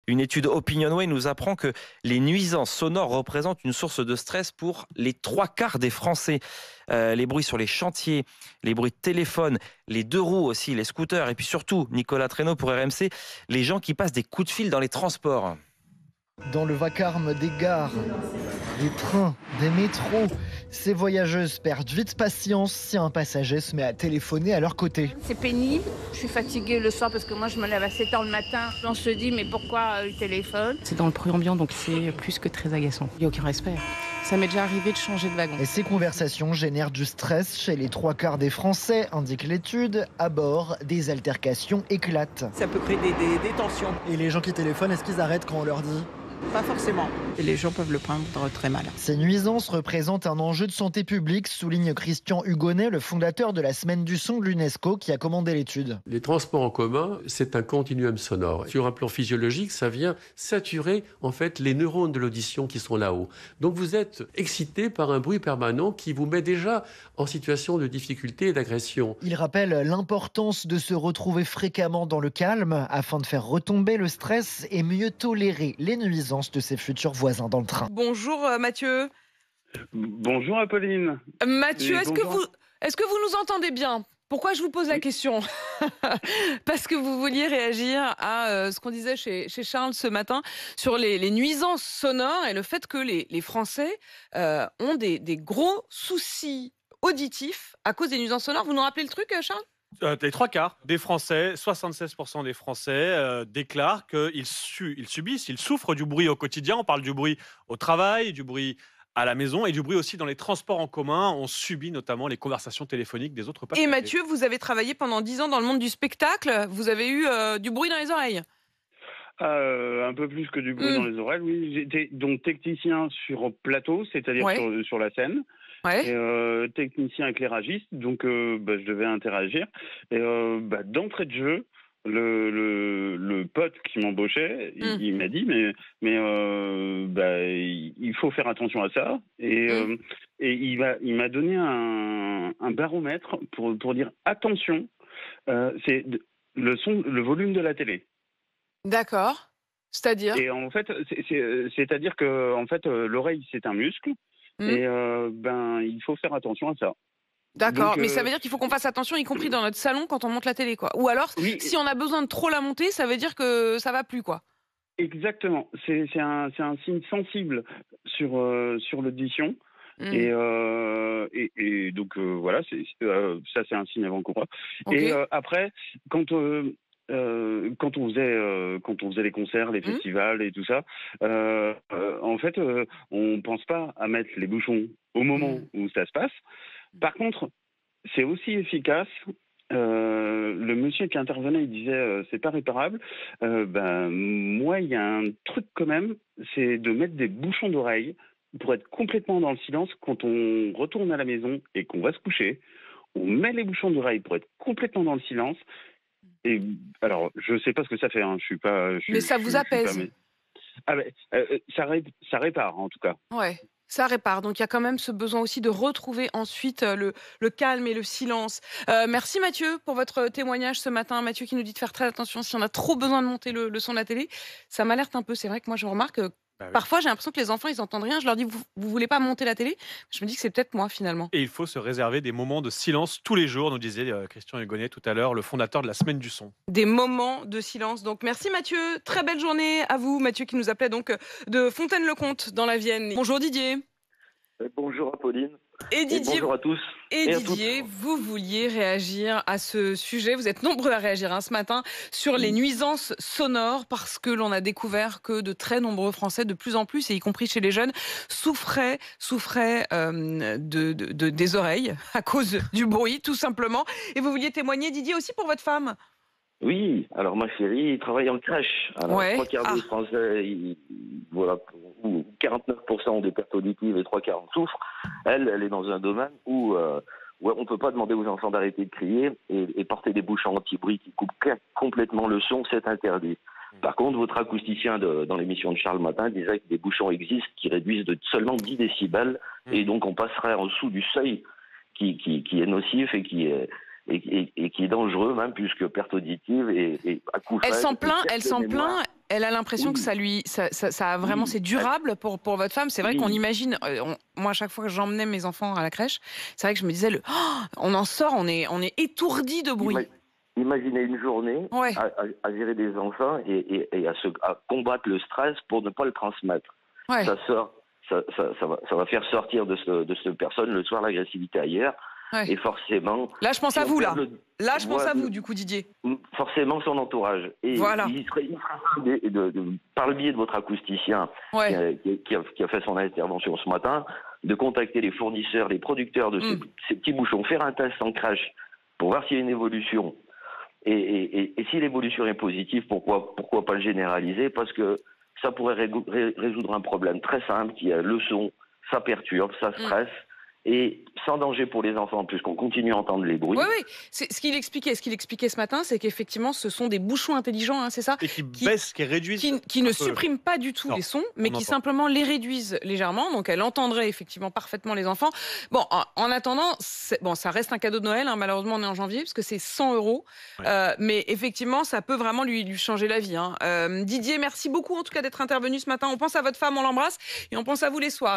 Une étude Opinionway nous apprend que les nuisances sonores représentent une source de stress pour les 3/4 des Français. Les bruits sur les chantiers, les bruits de téléphone, les deux roues aussi, les scooters et puis surtout, Nicolas Traîneau pour RMC, les gens qui passent des coups de fil dans les transports. Dans le vacarme des gares, des trains, des métros, ces voyageuses perdent vite patience si un passager se met à téléphoner à leur côté. C'est pénible, je suis fatiguée le soir parce que moi je me lève à 7h le matin. On se dit mais pourquoi il téléphone? C'est dans le bruit ambiant donc c'est plus que très agaçant. Il n'y a aucun respect. Ça m'est déjà arrivé de changer de wagon. Et ces conversations génèrent du stress chez les 3/4 des Français, indique l'étude. À bord, des altercations éclatent. Ça peut créer des tensions. Et les gens qui téléphonent, est-ce qu'ils arrêtent quand on leur dit ? Pas forcément. Et les gens peuvent le prendre très mal. Ces nuisances représentent un enjeu de santé publique, souligne Christian Hugonnet, le fondateur de la Semaine du son de l'UNESCO, qui a commandé l'étude. Les transports en commun, c'est un continuum sonore. Sur un plan physiologique, ça vient saturer en fait les neurones de l'audition qui sont là-haut. Donc vous êtes excité par un bruit permanent qui vous met déjà en situation de difficulté et d'agression. Il rappelle l'importance de se retrouver fréquemment dans le calme afin de faire retomber le stress et mieux tolérer les nuisances de ses futurs voisins dans le train. Bonjour Mathieu. Bonjour Apolline. Mathieu, est-ce que vous nous entendez bien ? Pourquoi je vous pose la question ? Parce que vous vouliez réagir à ce qu'on disait chez Charles ce matin sur les nuisances sonores et le fait que les Français ont des gros soucis auditifs à cause des nuisances sonores. Vous nous rappelez le truc, Charles ? Les 3/4 des Français, 76% des Français déclarent qu'ils subissent, ils souffrent du bruit au quotidien. On parle du bruit au travail, du bruit à la maison et du bruit aussi dans les transports en commun. On subit notamment les conversations téléphoniques des autres passagers. Et Mathieu, vous avez travaillé pendant 10 ans dans le monde du spectacle. Vous avez eu du bruit dans les oreilles ? Un peu plus que du bruit dans les oreilles, oui. J'étais donc technicien sur plateau, c'est-à-dire sur la scène. Ouais. Et technicien éclairagiste, donc je devais interagir. Et d'entrée de jeu, le pote qui m'embauchait, il m'a dit mais il faut faire attention à ça. Et il m'a donné un baromètre pour dire attention, c'est le volume de la télé. D'accord. C'est-à-dire ? Et en fait, c'est-à-dire que en fait, l'oreille c'est un muscle. Et il faut faire attention à ça. D'accord, mais ça veut dire qu'il faut qu'on fasse attention, y compris dans notre salon, quand on monte la télé, quoi. Ou alors, si on a besoin de trop la monter, ça veut dire que ça va plus, quoi. Exactement. C'est un signe sensible sur l'audition. Et donc voilà, ça c'est un signe avant-coureur. Okay. Et après, quand on faisait les concerts, les festivals et tout ça, en fait, on pense pas à mettre les bouchons au moment où ça se passe. Par contre, c'est aussi efficace. Le monsieur qui intervenait, il disait c'est pas réparable. Moi, il y a un truc quand même, c'est de mettre des bouchons d'oreille pour être complètement dans le silence quand on retourne à la maison et qu'on va se coucher. On met les bouchons d'oreille pour être complètement dans le silence. Et alors, je sais pas ce que ça fait. Hein. Mais ça vous apaise. Ça répare en tout cas. Ouais. Ça répare. Donc, il y a quand même ce besoin aussi de retrouver ensuite le calme et le silence. Merci Mathieu pour votre témoignage ce matin. Mathieu qui nous dit de faire très attention si on a trop besoin de monter le son de la télé. Ça m'alerte un peu. C'est vrai que moi, je remarque parfois, j'ai l'impression que les enfants, ils n'entendent rien. Je leur dis, vous voulez pas monter la télé ? Je me dis que c'est peut-être moi, finalement. Et il faut se réserver des moments de silence tous les jours, nous disait Christian Hugonnet tout à l'heure, le fondateur de la Semaine du son. Des moments de silence. Donc, merci Mathieu. Très belle journée à vous. Mathieu qui nous appelait donc de Fontaine-le-Comte dans la Vienne. Bonjour Didier. Bonjour Apolline. Et Didier, bonjour à tous. Et Didier, vous vouliez réagir à ce sujet. Vous êtes nombreux à réagir ce matin sur les nuisances sonores parce que l'on a découvert que de très nombreux Français, de plus en plus, et y compris chez les jeunes, souffraient des oreilles à cause du bruit, tout simplement. Et vous vouliez témoigner, Didier, aussi pour votre femme. Oui, alors ma chérie travaille en crèche. Alors, 3/4 des Français, voilà, 49% ont des pertes auditives et 3/4 en souffrent. Elle est dans un domaine où on ne peut pas demander aux enfants d'arrêter de crier et porter des bouchons anti-bruit qui coupent complètement le son, c'est interdit. Par contre, votre acousticien dans l'émission de Charles Matin disait que des bouchons existent qui réduisent de seulement 10 décibels et donc on passerait en dessous du seuil qui est nocif et qui est dangereux même puisque perte auditive et à coup Elle s'en plaint Elle a l'impression que ça a vraiment, c'est durable pour votre femme. C'est vrai qu'on imagine, moi, à chaque fois que j'emmenais mes enfants à la crèche, c'est vrai que je me disais, on en sort, on est étourdi de bruit. Imaginez une journée à gérer des enfants et à combattre le stress pour ne pas le transmettre. Ouais. Ça va faire sortir de cette personne le soir l'agressivité ailleurs. Ouais. Et forcément... Là, je pense à vous, là. Là, je pense à vous, du coup, Didier. Forcément, son entourage. Et voilà. Il serait par le biais de votre acousticien qui a fait son intervention ce matin, de contacter les fournisseurs, les producteurs de ces petits bouchons, faire un test en crèche pour voir s'il y a une évolution. Et si l'évolution est positive, pourquoi pas le généraliser? Parce que ça pourrait résoudre un problème très simple qui est le son, ça perturbe, ça stresse. Et sans danger pour les enfants, puisqu'on continue à entendre les bruits. Oui. Ce qu'il expliquait ce matin, c'est qu'effectivement, ce sont des bouchons intelligents, hein, c'est ça? Et qui baissent, qui réduisent. Qui ne suppriment pas du tout les sons, mais qui simplement les réduisent légèrement. Donc, elle entendrait effectivement parfaitement les enfants. Bon, en attendant, ça reste un cadeau de Noël. Hein, malheureusement, on est en janvier, parce que c'est 100 €. Ouais. Mais effectivement, ça peut vraiment lui changer la vie. Hein. Didier, merci beaucoup en tout cas d'être intervenu ce matin. On pense à votre femme, on l'embrasse. Et on pense à vous les soirs.